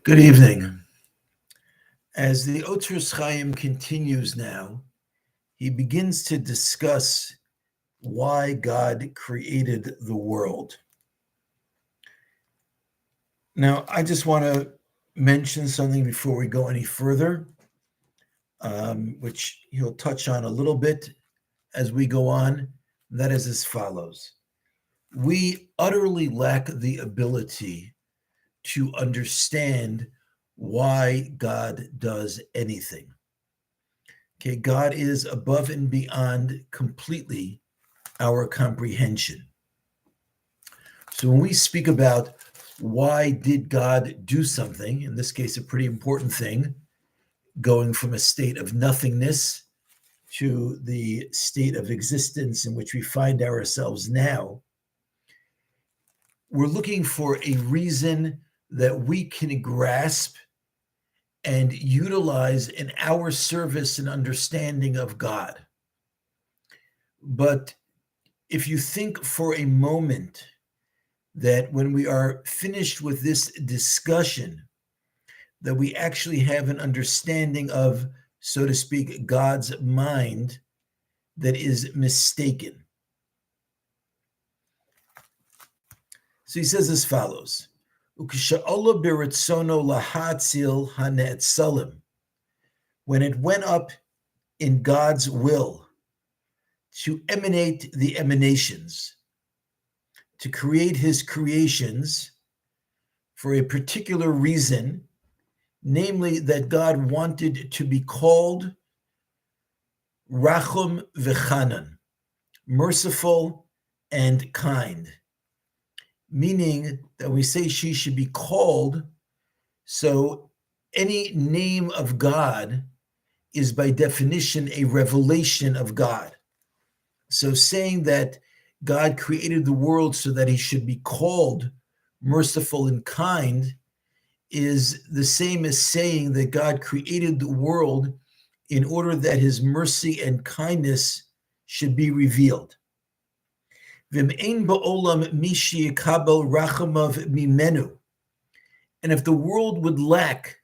Good evening. As the Otzros Chaim continues now, he begins to discuss why God created the world. Now, I just want to mention something before we go any further, which he'll touch on a little bit as we go on. That is as follows. We utterly lack the ability to understand why God does anything. Okay, God is above and beyond completely our comprehension. So when we speak about why did God do something, in this case, a pretty important thing, going from a state of nothingness to the state of existence in which we find ourselves now, we're looking for a reason that we can grasp and utilize in our service and understanding of God. But if you think for a moment that when we are finished with this discussion, that we actually have an understanding of, so to speak, God's mind that is mistaken. So he says as follows, when it went up in God's will to emanate the emanations, to create his creations for a particular reason, namely that God wanted to be called Rachum v'Chanan, merciful and kind, meaning that we say she should be called, so any name of God is by definition a revelation of God. So saying that God created the world so that he should be called merciful and kind is the same as saying that God created the world in order that his mercy and kindness should be revealed. And if the world would lack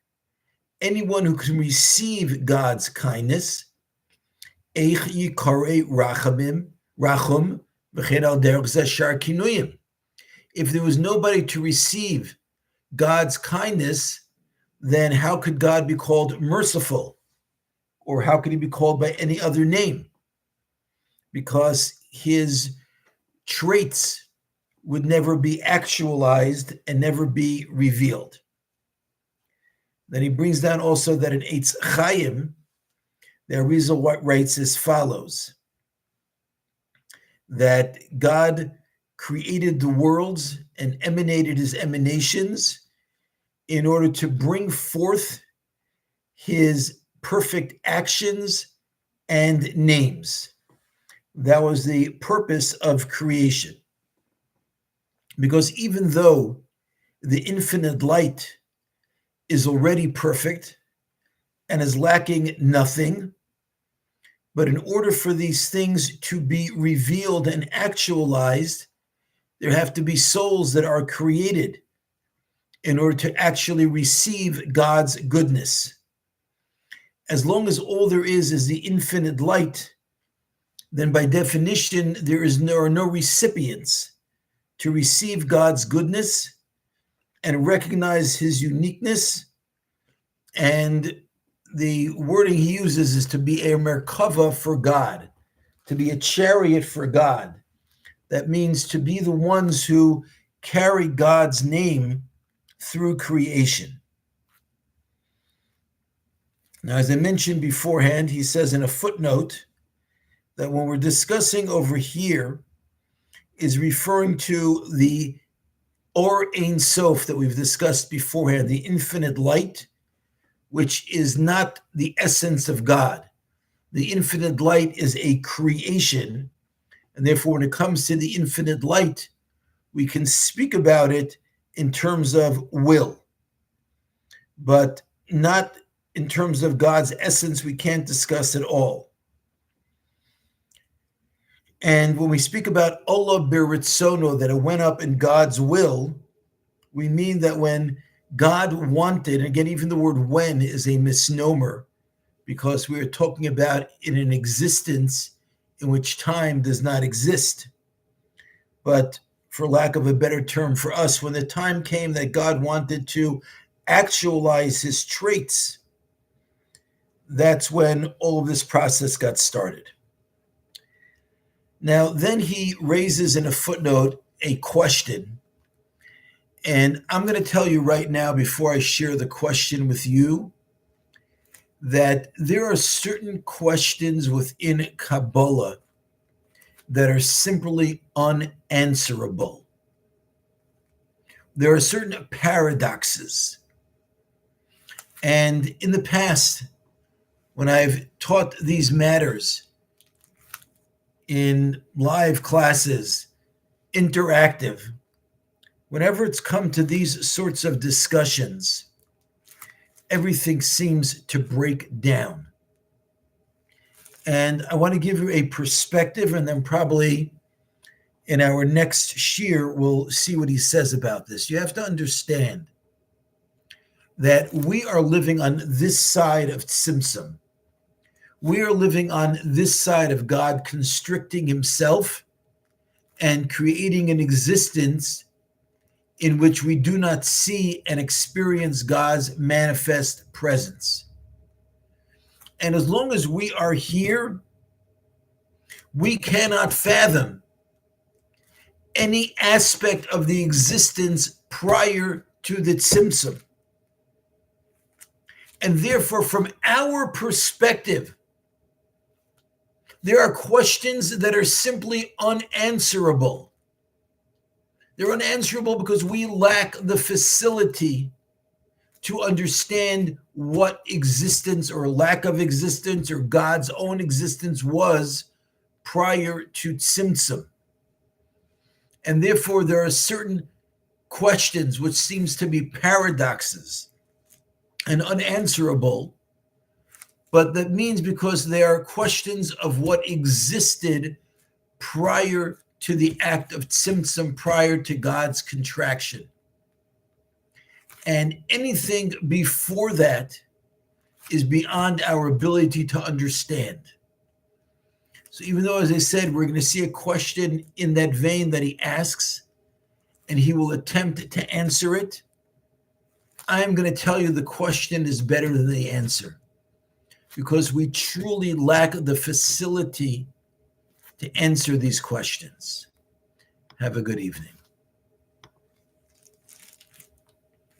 anyone who can receive God's kindness, if there was nobody to receive God's kindness, then how could God be called merciful? Or how could he be called by any other name? Because his traits would never be actualized and never be revealed. Then he brings down also that in Otzros Chaim, the Arizal writes as follows, that God created the worlds and emanated his emanations in order to bring forth his perfect actions and names. That was the purpose of creation. Because even though the infinite light is already perfect and is lacking nothing, but in order for these things to be revealed and actualized, there have to be souls that are created in order to actually receive God's goodness. As long as all there is the infinite light, then by definition, there are no recipients to receive God's goodness and recognize his uniqueness. And the wording he uses is to be a merkava for God, to be a chariot for God. That means to be the ones who carry God's name through creation. Now, as I mentioned beforehand, he says in a footnote that when we're discussing over here is referring to the Or Ein Sof that we've discussed beforehand, the infinite light, which is not the essence of God. The infinite light is a creation, and therefore when it comes to the infinite light, we can speak about it in terms of will, but not in terms of God's essence. We can't discuss it all. And when we speak about Olah Beritzono, that it went up in God's will, we mean that when God wanted, and again, even the word when is a misnomer because we are talking about in an existence in which time does not exist. But for lack of a better term for us, when the time came that God wanted to actualize his traits, that's when all of this process got started. Now, then he raises in a footnote a question. And I'm going to tell you right now, before I share the question with you, that there are certain questions within Kabbalah that are simply unanswerable. There are certain paradoxes. And in the past, when I've taught these matters in live classes, interactive, whenever it's come to these sorts of discussions, everything seems to break down. And I want to give you a perspective, and then probably in our next shiur, we'll see what he says about this. You have to understand that we are living on this side of Tzimtzum. We are living on this side of God constricting himself and creating an existence in which we do not see and experience God's manifest presence. And as long as we are here, we cannot fathom any aspect of the existence prior to the Tzimtzum. And therefore, from our perspective, there are questions that are simply unanswerable. They're unanswerable because we lack the facility to understand what existence or lack of existence or God's own existence was prior to Tzimtzum. And therefore, there are certain questions which seems to be paradoxes and unanswerable, but that means because they are questions of what existed prior to the act of Tzimtzum, prior to God's contraction. And anything before that is beyond our ability to understand. So even though, as I said, we're going to see a question in that vein that he asks, and he will attempt to answer it, I am going to tell you the question is better than the answer, because we truly lack the facility to answer these questions. Have a good evening.